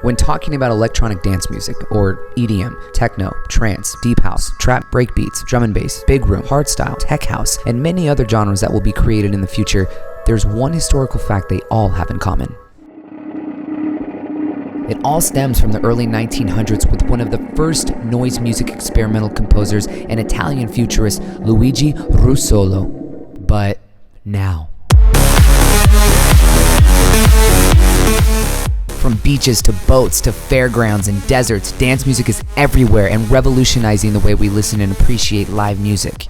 When talking about electronic dance music, or EDM, techno, trance, deep house, trap, breakbeats, drum and bass, big room, hardstyle, tech house, and many other genres that will be created in the future, there's one historical fact they all have in common. It all stems from the early 1900s with one of the first noise music experimental composers, an Italian futurist, Luigi Russolo. But now. From beaches to boats to fairgrounds and deserts, dance music is everywhere and revolutionizing the way we listen and appreciate live music.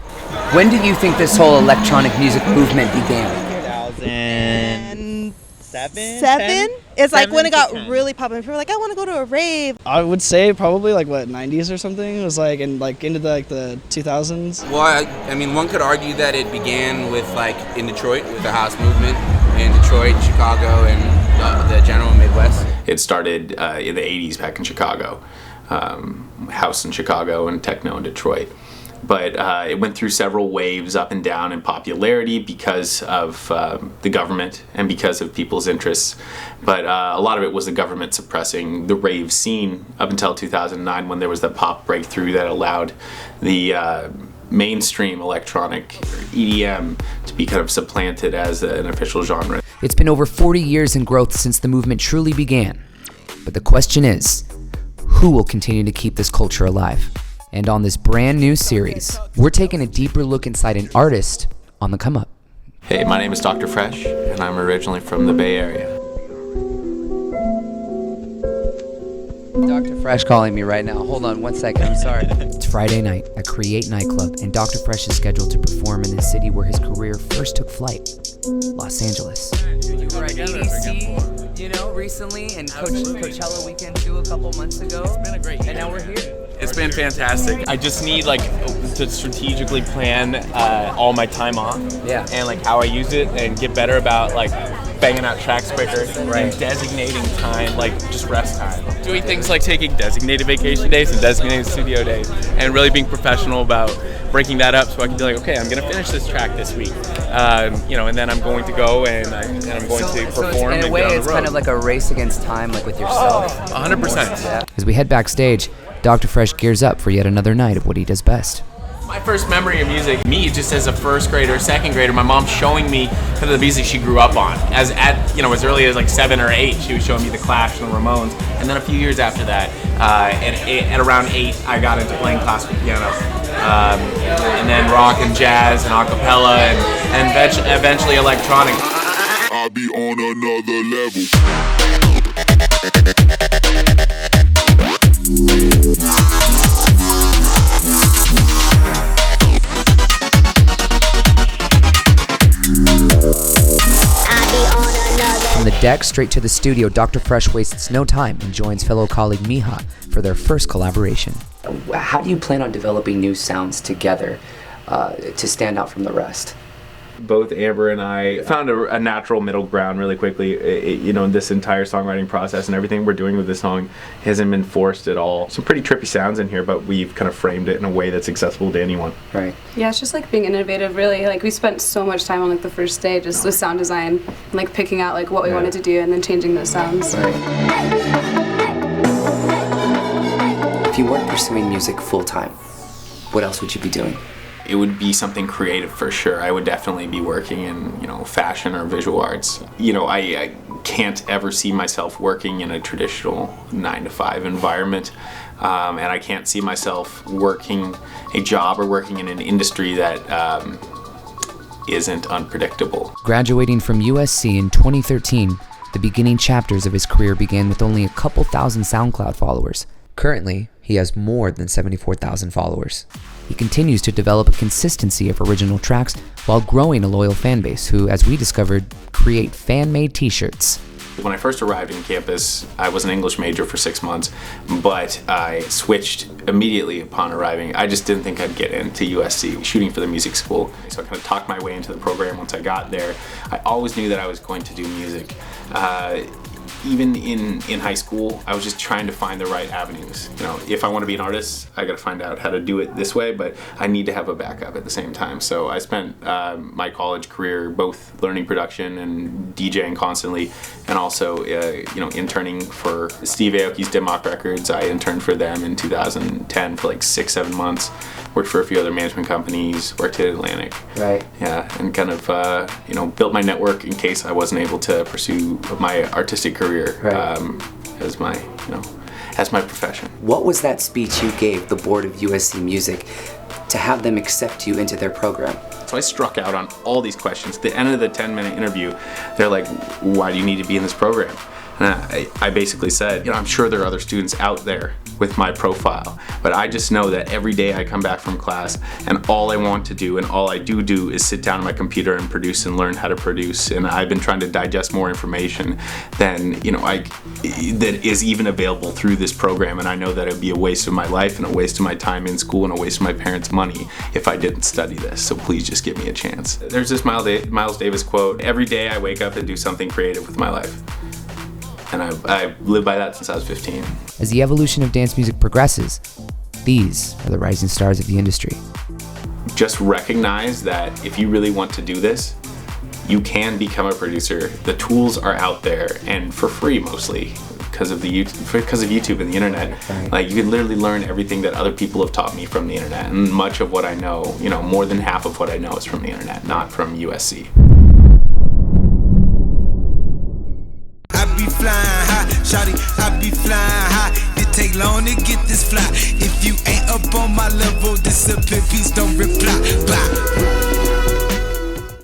When do you think this whole electronic music movement began? 2007? It's like when it got really popular. People were like, I want to go to a rave. I would say probably 90s or something. It was into the 2000s. Well, I mean, one could argue that it began with in Detroit with the house movement in Detroit, Chicago, and the general Midwest. It started in the 80s back in Chicago, house in Chicago and techno in Detroit. But it went through several waves up and down in popularity because of the government and because of people's interests. But a lot of it was the government suppressing the rave scene up until 2009 when there was that pop breakthrough that allowed the mainstream electronic EDM to be kind of supplanted as an official genre. It's been over 40 years in growth since the movement truly began. But the question is, who will continue to keep this culture alive? And on this brand new series, we're taking a deeper look inside an artist on the come up. Hey, my name is Dr. Fresch, and I'm originally from the Bay Area. Dr. Fresch calling me right now. Hold on one second, I'm sorry. It's Friday night at Create nightclub, and Dr. Fresch is scheduled to perform in the city where his career first took flight, Los Angeles. You were at EDC, recently, and Coachella weekend too a couple months ago. It's been a great year. And now we're here. It's been fantastic. I just need to strategically plan all my time off, and how I use it, and get better about banging out tracks quicker, and designating time, just rest time. Doing things like taking designated vacation days and designated studio days, and really being professional about breaking that up so I can be okay, I'm gonna finish this track this week, and then I'm going to go and I'm going to perform. In a way, it's kind of like a race against time, with yourself. 100%. As we head backstage, Dr. Fresch gears up for yet another night of what he does best. My first memory of music, me just as a first grader, second grader, my mom showing me kind of the music she grew up on. As early as 7 or 8, she was showing me the Clash and the Ramones. And then a few years after that, at around 8, I got into playing classical piano. And then rock and jazz and a cappella and eventually electronic. I'll be on another level. From the deck straight to the studio, Dr. Fresch wastes no time and joins fellow colleague Miha for their first collaboration. How do you plan on developing new sounds together to stand out from the rest? Both Amber and I found a natural middle ground really quickly. This entire songwriting process and everything we're doing with this song hasn't been forced at all. Some pretty trippy sounds in here, but we've kind of framed it in a way that's accessible to anyone. Right. Yeah, it's just being innovative, really. We spent so much time on the first day just with sound design, and picking out what we wanted to do and then changing those sounds. Right. If you weren't pursuing music full time, what else would you be doing? It would be something creative for sure. I would definitely be working in, fashion or visual arts. I can't ever see myself working in a traditional 9-to-5 environment, and I can't see myself working a job or working in an industry that isn't unpredictable. Graduating from USC in 2013, the beginning chapters of his career began with only a couple thousand SoundCloud followers. Currently, he has more than 74,000 followers. He continues to develop a consistency of original tracks while growing a loyal fan base who, as we discovered, create fan-made t-shirts. When I first arrived on campus, I was an English major for 6 months, but I switched immediately upon arriving. I just didn't think I'd get into USC, shooting for the music school. So I kind of talked my way into the program once I got there. I always knew that I was going to do music. even in high school, I was just trying to find the right avenues. You know, if I want to be an artist, I got to find out how to do it this way, but I need to have a backup at the same time. So I spent my college career both learning production and DJing constantly, and also interning for Steve Aoki's Dimmock Records. I interned for them in 2010 for like 6-7 months. Worked for a few other management companies. Worked at Atlantic. Right. Yeah, and kind of built my network in case I wasn't able to pursue my artistic career as my profession. What was that speech you gave the board of USC Music to have them accept you into their program? So I struck out on all these questions. At the end of the 10-minute interview, they're like, why do you need to be in this program? And I basically said, I'm sure there are other students out there with my profile, but I just know that every day I come back from class and all I want to do and all I do is sit down at my computer and produce and learn how to produce. And I've been trying to digest more information than, that is even available through this program. And I know that it would be a waste of my life and a waste of my time in school and a waste of my parents' money if I didn't study this. So please just give me a chance. There's this Miles Davis quote, every day I wake up and do something creative with my life. And I've lived by that since I was 15. As the evolution of dance music progresses, these are the rising stars of the industry. Just recognize that if you really want to do this, you can become a producer. The tools are out there, and for free mostly, because of YouTube and the internet. Right. Like, you can literally learn everything that other people have taught me from the internet, and much of what I know, more than half of what I know is from the internet, not from USC. Flying high, shawty, I be flying high. It take long to get this fly. If you ain't up on my level, disappear, please don't reply. Bye.